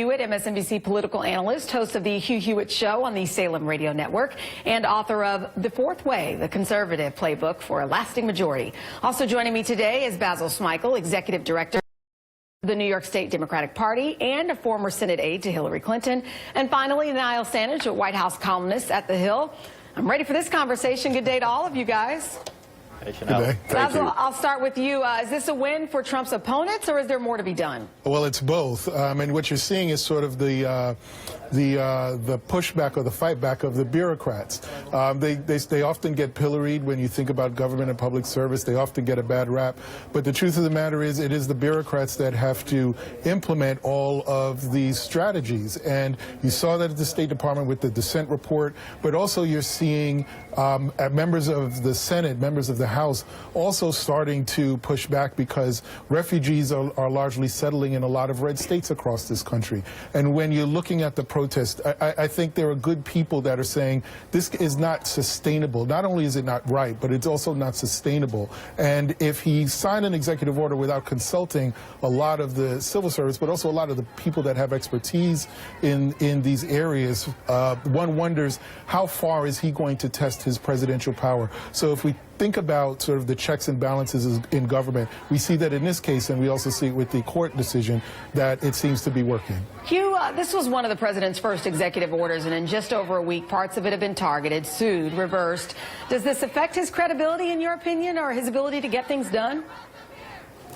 Hewitt, MSNBC political analyst, host of the Hugh Hewitt Show on the Salem Radio Network, and author of The Fourth Way, the conservative playbook for a lasting majority. Also joining me today is Basil Smikle, executive director of the New York State Democratic Party and a former Senate aide to Hillary Clinton. And finally, Niall Sandage, a White House columnist at The Hill. I'm ready for this conversation. Good day to all of you guys. Hey, Sheinelle. Basil, I'll start with you. Is this a win for Trump's opponents, or is there more to be done? Well, it's both. And what you're seeing is sort of the pushback or the fight back of the bureaucrats. They often get pilloried when you think about government and public service. They often get a bad rap. But the truth of the matter is, it is the bureaucrats that have to implement all of these strategies. And you saw that at the State Department with the dissent report. But also you're seeing members of the Senate, members of the House, also starting to push back because refugees are largely settling in a lot of red states across this country. And when you're looking at the protest, I think there are good people that are saying this is not sustainable. Not only is it not right, but it's also not sustainable. And if he signed an executive order without consulting a lot of the civil service, but also a lot of the people that have expertise in these areas, one wonders how far is he going to test his presidential power. So if we think about sort of the checks and balances in government, we see that in this case, and we also see it with the court decision, that it seems to be working. Hugh, this was one of the president's first executive orders, and in just over a week, parts of it have been targeted, sued, reversed. Does this affect his credibility, in your opinion, or his ability to get things done?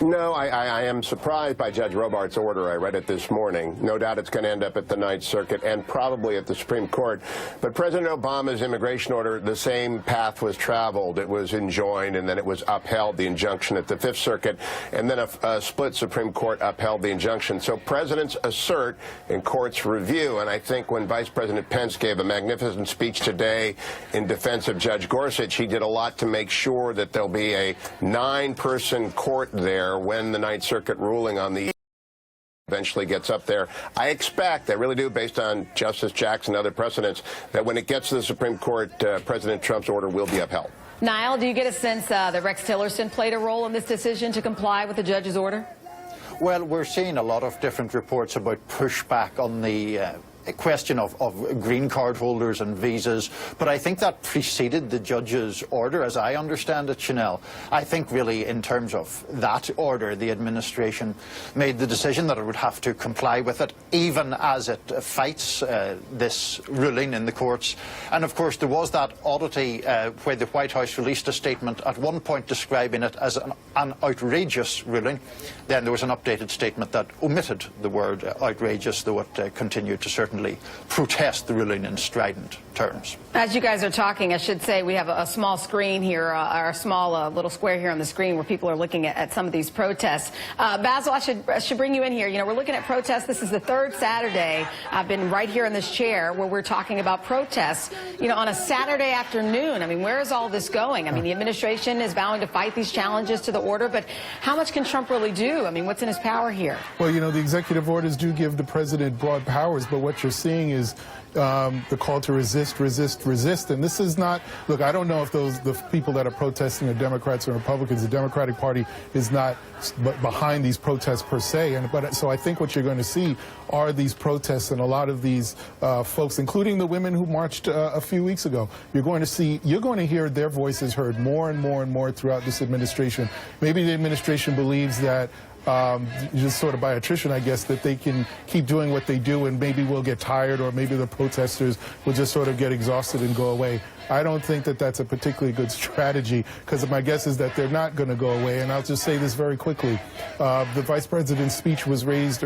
No, I am surprised by Judge Robart's order. I read it this morning. No doubt it's going to end up at the Ninth Circuit and probably at the Supreme Court. But President Obama's immigration order, the same path was traveled. It was enjoined, and then it was upheld, the injunction at the Fifth Circuit, and then a split Supreme Court upheld the injunction. So presidents assert and courts review. And I think when Vice President Pence gave a magnificent speech today in defense of Judge Gorsuch, he did a lot to make sure that there'll be a 9-person court there when the Ninth Circuit ruling on the eventually gets up there. I expect, I really do, based on Justice Jackson and other precedents, that when it gets to the Supreme Court, President Trump's order will be upheld. Niall, do you get a sense that Rex Tillerson played a role in this decision to comply with the judge's order? Well, we're seeing a lot of different reports about pushback on the question of green card holders and visas, but I think that preceded the judge's order, as I understand it, Sheinelle. I think really in terms of that order, the administration made the decision that it would have to comply with it, even as it fights this ruling in the courts. And of course there was that oddity where the White House released a statement at one point describing it as an outrageous ruling. Then there was an updated statement that omitted the word outrageous, though it continued to certainly protest the ruling in strident terms. As you guys are talking, I should say we have a small screen here, or a small little square here on the screen where people are looking at some of these protests. Basil, I should bring you in here. You know, we're looking at protests. This is the third Saturday I've been right here in this chair where we're talking about protests, you know, on a Saturday afternoon. I mean, where is all this going? I mean, the administration is vowing to fight these challenges to the order, but how much can Trump really do? I mean, what's in his power here? Well, you know, the executive orders do give the president broad powers, but what you're seeing is the call to resist, resist, resist. And this is not, look, I don't know if the people that are protesting are Democrats or Republicans. The Democratic Party is not behind these protests per se. So I think what you're going to see are these protests, and a lot of these folks, including the women who marched a few weeks ago. You're going to hear their voices heard more and more and more throughout this administration. Maybe the administration believes that just sort of by attrition, I guess, that they can keep doing what they do, and maybe we'll get tired, or maybe the protesters will just sort of get exhausted and go away. I don't think that that's a particularly good strategy, because my guess is that they're not going to go away. And I'll just say this very quickly. The vice president's speech was raised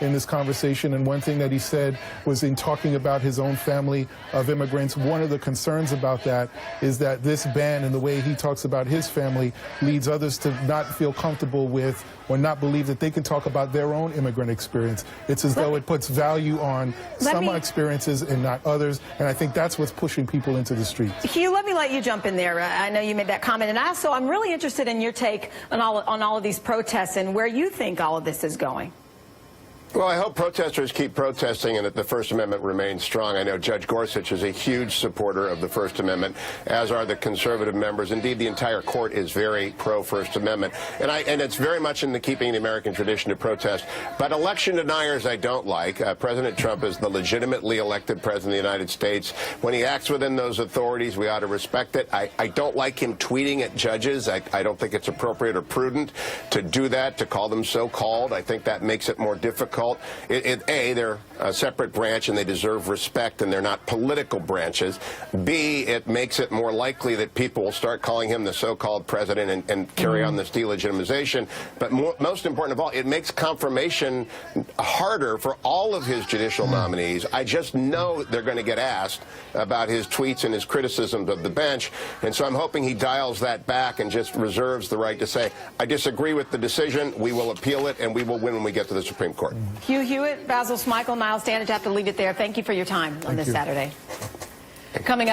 in this conversation, and one thing that he said was, in talking about his own family of immigrants, one of the concerns about that is that this ban and the way he talks about his family leads others to not feel comfortable with or not believe that they can talk about their own immigrant experience. It's as though it puts value on some experiences and not others, and I think that's what's pushing people into the streets. Hugh, let you jump in there. I know you made that comment, and also I'm really interested in your take on all of these protests and where you think all of this is going. Well, I hope protesters keep protesting and that the First Amendment remains strong. I know Judge Gorsuch is a huge supporter of the First Amendment, as are the conservative members. Indeed, the entire court is very pro-First Amendment. And it's very much in the keeping of the American tradition to protest. But election deniers I don't like. President Trump is the legitimately elected president of the United States. When he acts within those authorities, we ought to respect it. I don't like him tweeting at judges. I don't think it's appropriate or prudent to do that, to call them so-called. I think that makes it more difficult. A, they're a separate branch and they deserve respect and they're not political branches. B, it makes it more likely that people will start calling him the so-called president and carry on this delegitimization. But most important of all, it makes confirmation harder for all of his judicial nominees. I just know they're going to get asked about his tweets and his criticisms of the bench. And so I'm hoping he dials that back and just reserves the right to say, I disagree with the decision, we will appeal it, and we will win when we get to the Supreme Court. Hugh Hewitt, Basil Smikle, Niall Standage, have to leave it there. Thank you for your time on this Saturday. Coming up.